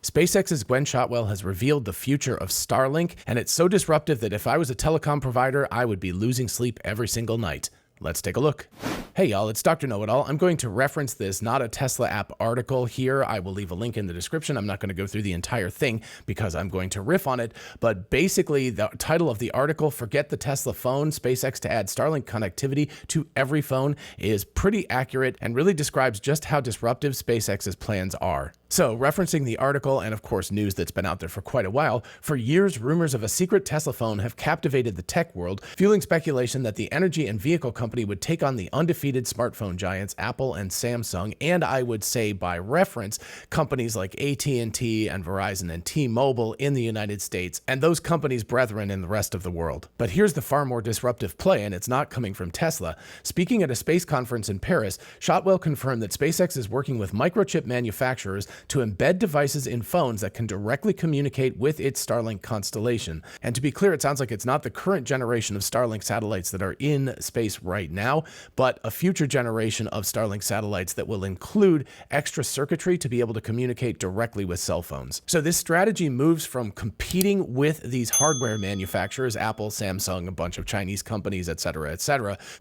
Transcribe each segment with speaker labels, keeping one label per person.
Speaker 1: SpaceX's Gwen Shotwell has revealed the future of Starlink, and it's so disruptive that if I was a telecom provider, I would be losing sleep every single night. Let's take a look. Hey y'all, it's Dr. Know-It-All. I'm going to reference this Not a Tesla App article here. I will leave a link in the description. I'm not going to go through the entire thing because I'm going to riff on it. But basically, the title of the article, Forget the Tesla Phone, SpaceX to add Starlink connectivity to every phone, is pretty accurate and really describes just how disruptive SpaceX's plans are. So, referencing the article and of course news that's been out there for quite a while, for years rumors of a secret Tesla phone have captivated the tech world, fueling speculation that the energy and vehicle company would take on the undefeated smartphone giants Apple and Samsung, and I would say by reference, companies like AT&T and Verizon and T-Mobile in the United States, and those companies' brethren in the rest of the world. But here's the far more disruptive play, and it's not coming from Tesla. Speaking at a space conference in Paris, Shotwell confirmed that SpaceX is working with microchip manufacturers to embed devices in phones that can directly communicate with its Starlink constellation. And to be clear, it sounds like it's not the current generation of Starlink satellites that are in space right now, but a future generation of Starlink satellites that will include extra circuitry to be able to communicate directly with cell phones. So this strategy moves from competing with these hardware manufacturers, Apple, Samsung, a bunch of Chinese companies, etc.,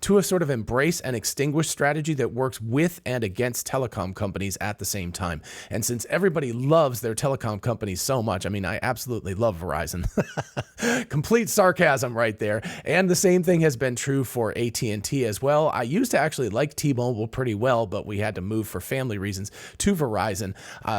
Speaker 1: to a sort of embrace and extinguish strategy that works with and against telecom companies at the same time. And since everybody loves their telecom companies so much, I mean, I absolutely love Verizon. Complete sarcasm right there. And the same thing has been true for AT&T as well. I used to actually like T-Mobile pretty well, but we had to move for family reasons to Verizon.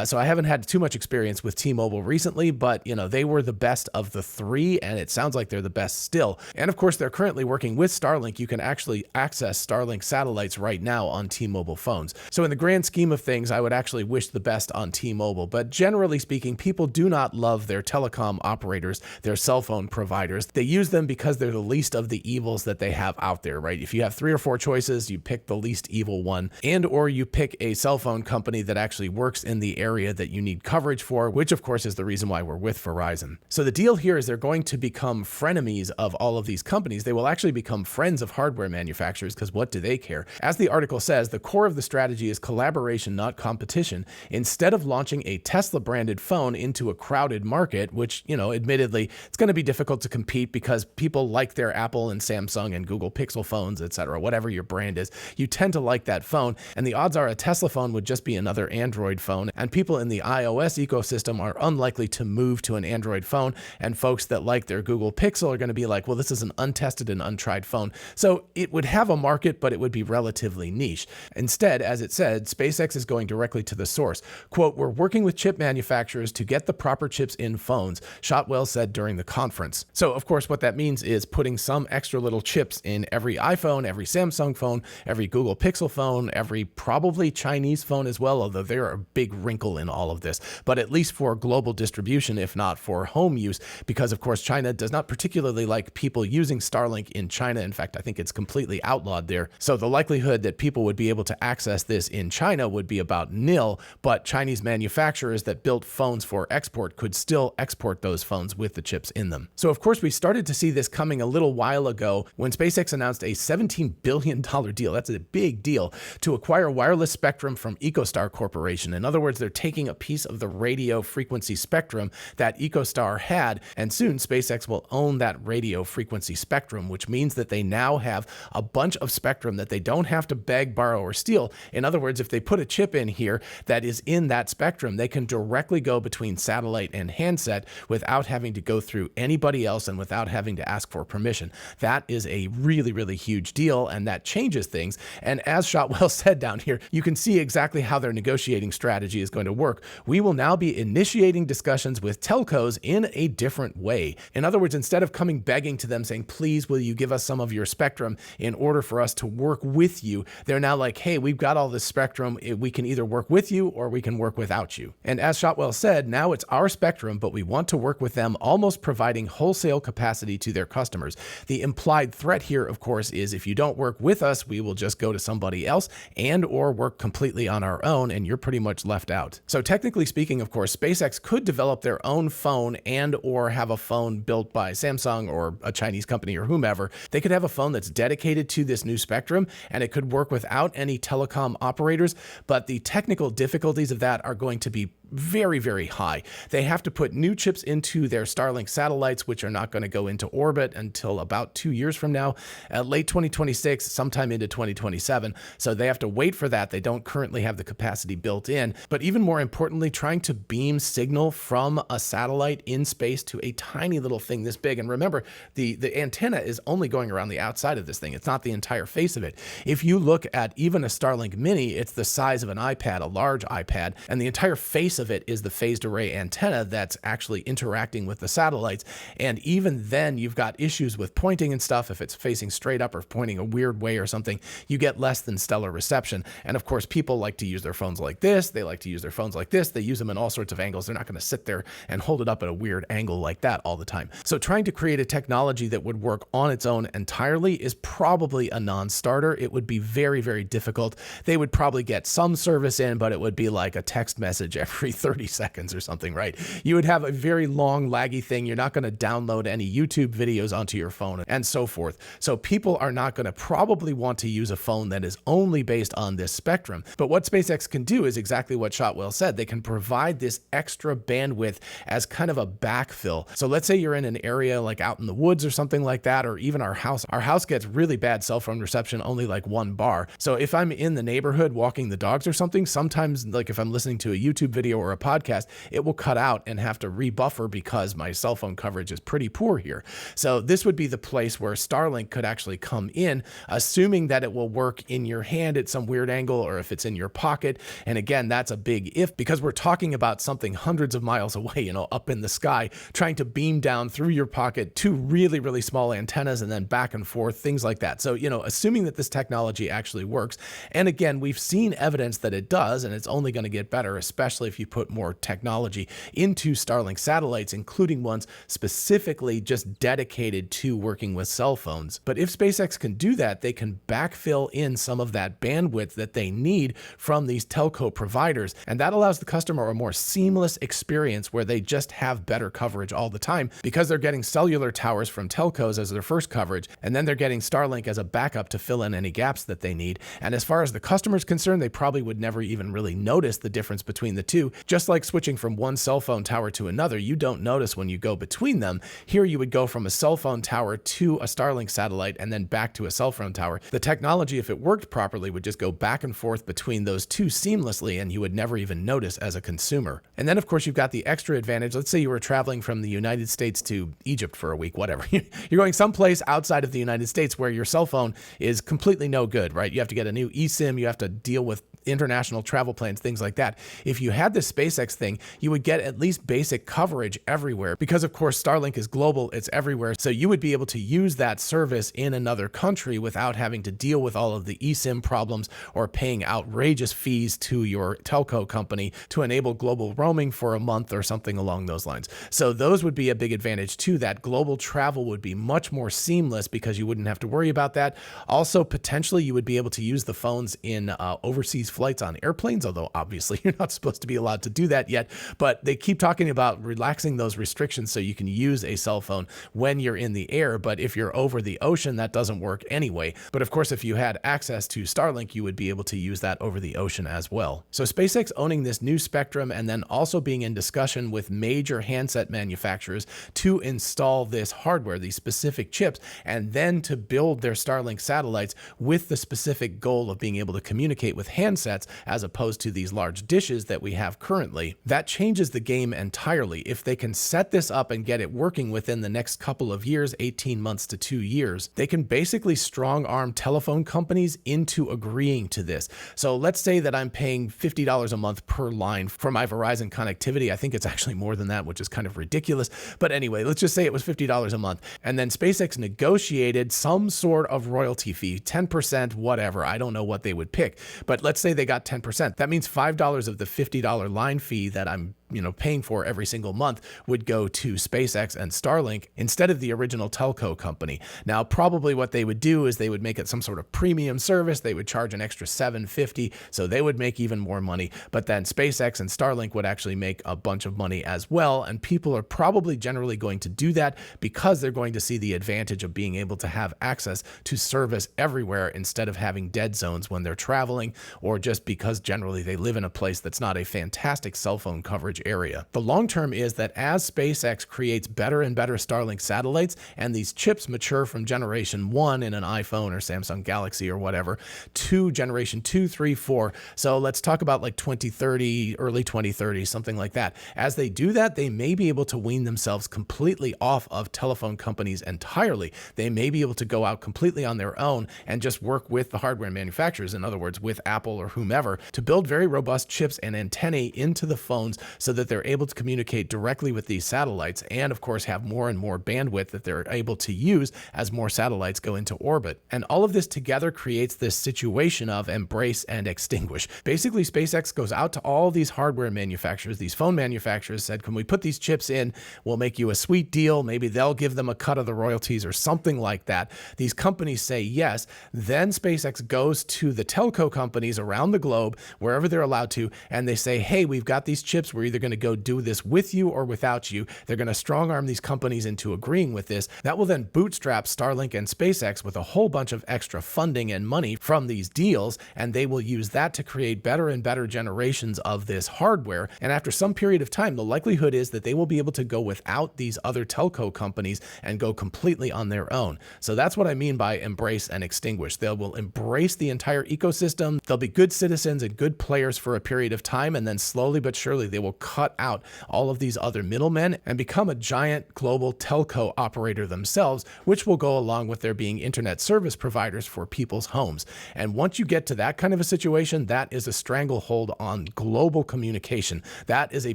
Speaker 1: So I haven't had too much experience with T-Mobile recently, but you know, they were the best of the three, and it sounds like they're the best still. And of course, they're currently working with Starlink. You can actually access Starlink satellites right now on T-Mobile phones. So in the grand scheme of things, I would actually wish the best on T-Mobile, but generally speaking, people do not love their telecom operators, their cell phone providers. They use them because they're the least of the evils that they have out there, right? If you have 3 or 4 choices, you pick the least evil one, and or you pick a cell phone company that actually works in the area that you need coverage for, which of course is the reason why we're with Verizon. So the deal here is they're going to become frenemies of all of these companies. They will actually become friends of hardware manufacturers because what do they care? As the article says, the core of the strategy is collaboration, not competition. Instead of launching a Tesla branded phone into a crowded market, which, you know, admittedly, it's going to be difficult to compete because people like their Apple and Samsung and Google Pixel phones, etc., whatever your brand is, you tend to like that phone. And the odds are a Tesla phone would just be another Android phone. And people in the iOS ecosystem are unlikely to move to an Android phone. And folks that like their Google Pixel are going to be like, well, this is an untested and untried phone. So it would have a market, but it would be relatively niche. Instead, as it said, SpaceX is going directly to the source. Quote, "We're working with chip manufacturers to get the proper chips in phones," Shotwell said during the conference. So of course, what that means is putting some extra little chips in every iPhone, every Samsung phone, every Google Pixel phone, every probably Chinese phone as well, although they're a big wrinkle in all of this, but at least for global distribution, if not for home use, because of course China does not particularly like people using Starlink in China. In fact, I think it's completely outlawed there. So the likelihood that people would be able to access this in China would be about nil, but Chinese manufacturers that built phones for export could still export those phones with the chips in them. So of course we started to see this coming a little while ago when SpaceX announced a $17 billion deal. That's a big deal to acquire wireless spectrum from EchoStar Corporation. In other words, they're taking a piece of the radio frequency spectrum that EchoStar had, and soon SpaceX will own that radio frequency spectrum, which means that they now have a bunch of spectrum that they don't have to beg, borrow, or steal. In other words, if they put a chip in here that is in that spectrum, they can directly go between satellite and handset without having to go through anybody else and without having to ask for permission. That is a really, really huge deal, and that changes things. And as Shotwell said down here, you can see exactly how their negotiating strategy is going to work. We will now be initiating discussions with telcos in a different way. In other words, instead of coming begging to them saying, please, will you give us some of your spectrum in order for us to work with you, they're now like, hey, we've got all this spectrum. We can either work with you or we can work without you. And as Shotwell said, now it's our spectrum, but we want to work with them, almost providing wholesale capacity to their customers. The implied threat here, of course, is if you don't work with us, we will just go to somebody else and or work completely on our own, and you're pretty much left out. So technically speaking, of course, SpaceX could develop their own phone and or have a phone built by Samsung or a Chinese company or whomever. They could have a phone that's dedicated to this new spectrum, and it could work without any telecom operators, but the technical difficulties of that are going to be very, very high. They have to put new chips into their Starlink satellites, which are not going to go into orbit until about 2 years from now, late 2026, sometime into 2027. So they have to wait for that. They don't currently have the capacity built in. But even more importantly, trying to beam signal from a satellite in space to a tiny little thing this big. And remember, the antenna is only going around the outside of this thing. It's not the entire face of it. If you look at even a Starlink Mini, it's the size of an iPad, a large iPad, and the entire face of it is the phased array antenna that's actually interacting with the satellites. And even then, you've got issues with pointing and stuff. If it's facing straight up or pointing a weird way or something, you get less than stellar reception. And of course, people like to use their phones like this. They like to use their phones like this. They use them in all sorts of angles. They're not going to sit there and hold it up at a weird angle like that all the time. So trying to create a technology that would work on its own entirely is probably a non-starter. It would be very, very difficult. They would probably get some service in, but it would be like a text message every 30 seconds or something, right? You would have a very long laggy thing. You're not going to download any YouTube videos onto your phone and so forth. So people are not going to probably want to use a phone that is only based on this spectrum. But what SpaceX can do is exactly what Shotwell said. They can provide this extra bandwidth as kind of a backfill. So let's say you're in an area like out in the woods or something like that, or even our house. Our house gets really bad cell phone reception, only like 1 bar. So if I'm in the neighborhood walking the dogs or something, sometimes like if I'm listening to a YouTube video or a podcast, it will cut out and have to rebuffer because my cell phone coverage is pretty poor here. So this would be the place where Starlink could actually come in, assuming that it will work in your hand at some weird angle or if it's in your pocket. And again, that's a big if, because we're talking about something hundreds of miles away, up in the sky, trying to beam down through your pocket to really, really small antennas and then back and forth, things like that. So, assuming that this technology actually works. And again, we've seen evidence that it does, and it's only going to get better, especially if you put more technology into Starlink satellites, including ones specifically just dedicated to working with cell phones. But if SpaceX can do that, they can backfill in some of that bandwidth that they need from these telco providers. And that allows the customer a more seamless experience where they just have better coverage all the time because they're getting cellular towers from telcos as their first coverage, and then they're getting Starlink as a backup to fill in any gaps that they need. And as far as the customer's concerned, they probably would never even really notice the difference between the two. Just like switching from one cell phone tower to another, you don't notice when you go between them. Here you would go from a cell phone tower to a Starlink satellite and then back to a cell phone tower. The technology, if it worked properly, would just go back and forth between those two seamlessly, and you would never even notice as a consumer. And then of course you've got the extra advantage. Let's say you were traveling from the United States to Egypt for a week, whatever. You're going someplace outside of the United States where your cell phone is completely no good, right? You have to get a new eSIM, you have to deal with international travel plans, things like that. If you had this SpaceX thing, you would get at least basic coverage everywhere because of course Starlink is global, it's everywhere. So you would be able to use that service in another country without having to deal with all of the eSIM problems or paying outrageous fees to your telco company to enable global roaming for a month or something along those lines. So those would be a big advantage too. That global travel would be much more seamless because you wouldn't have to worry about that. Also, potentially you would be able to use the phones in overseas flights on airplanes, although obviously you're not supposed to be allowed to do that yet, but they keep talking about relaxing those restrictions so you can use a cell phone when you're in the air. But if you're over the ocean, that doesn't work anyway. But of course, if you had access to Starlink, you would be able to use that over the ocean as well. So SpaceX owning this new spectrum and then also being in discussion with major handset manufacturers to install this hardware, these specific chips, and then to build their Starlink satellites with the specific goal of being able to communicate with handsets as opposed to these large dishes that we have currently. That changes the game entirely. If they can set this up and get it working within the next couple of years, 18 months to 2 years, they can basically strong arm telephone companies into agreeing to this. So let's say that I'm paying $50 a month per line for my Verizon connectivity. I think it's actually more than that, which is kind of ridiculous. But anyway, let's just say it was $50 a month. And then SpaceX negotiated some sort of royalty fee, 10%, whatever. I don't know what they would pick, but let's say they got 10%. That means $5 of the $50 line fee that I'm paying for every single month would go to SpaceX and Starlink instead of the original telco company. Now, probably what they would do is they would make it some sort of premium service. They would charge an extra $7.50, so they would make even more money. But then SpaceX and Starlink would actually make a bunch of money as well. And people are probably generally going to do that because they're going to see the advantage of being able to have access to service everywhere instead of having dead zones when they're traveling, or just because generally they live in a place that's not a fantastic cell phone coverage area. The long term is that as SpaceX creates better and better Starlink satellites and these chips mature from generation 1 in an iPhone or Samsung Galaxy or whatever to generation 2, 3, 4. So let's talk about like 2030, early 2030, something like that. As they do that, they may be able to wean themselves completely off of telephone companies entirely. They may be able to go out completely on their own and just work with the hardware manufacturers, in other words, with Apple or whomever, to build very robust chips and antennae into the phones so that they're able to communicate directly with these satellites and, of course, have more and more bandwidth that they're able to use as more satellites go into orbit. And all of this together creates this situation of embrace and extinguish. Basically, SpaceX goes out to all these hardware manufacturers, these phone manufacturers, said, can we put these chips in? We'll make you a sweet deal. Maybe they'll give them a cut of the royalties or something like that. These companies say yes. Then SpaceX goes to the telco companies around the globe, wherever they're allowed to, and they say, hey, we've got these chips. We're either going to go do this with you or without you. They're going to strong arm these companies into agreeing with this. That will then bootstrap Starlink and SpaceX with a whole bunch of extra funding and money from these deals, and they will use that to create better and better generations of this hardware. And after some period of time, the likelihood is that they will be able to go without these other telco companies and go completely on their own. So that's what I mean by embrace and extinguish. They will embrace the entire ecosystem. They'll be good citizens and good players for a period of time, and then slowly but surely they will cut out all of these other middlemen and become a giant global telco operator themselves, which will go along with their being internet service providers for people's homes. And once you get to that kind of a situation, that is a stranglehold on global communication. That is a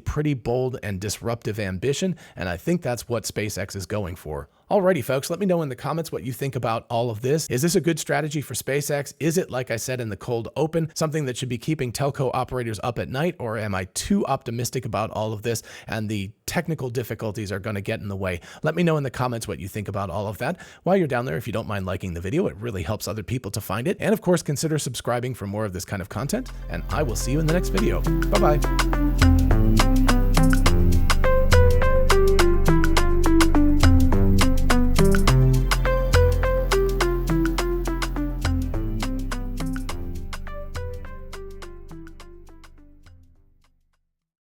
Speaker 1: pretty bold and disruptive ambition, and I think that's what SpaceX is going for. Alrighty, folks, let me know in the comments what you think about all of this. Is this a good strategy for SpaceX? Is it, like I said in the cold open, something that should be keeping telco operators up at night, or am I too optimistic about all of this and the technical difficulties are going to get in the way? Let me know in the comments what you think about all of that. While you're down there, if you don't mind liking the video, it really helps other people to find it. And of course, consider subscribing for more of this kind of content, and I will see you in the next video. Bye-bye.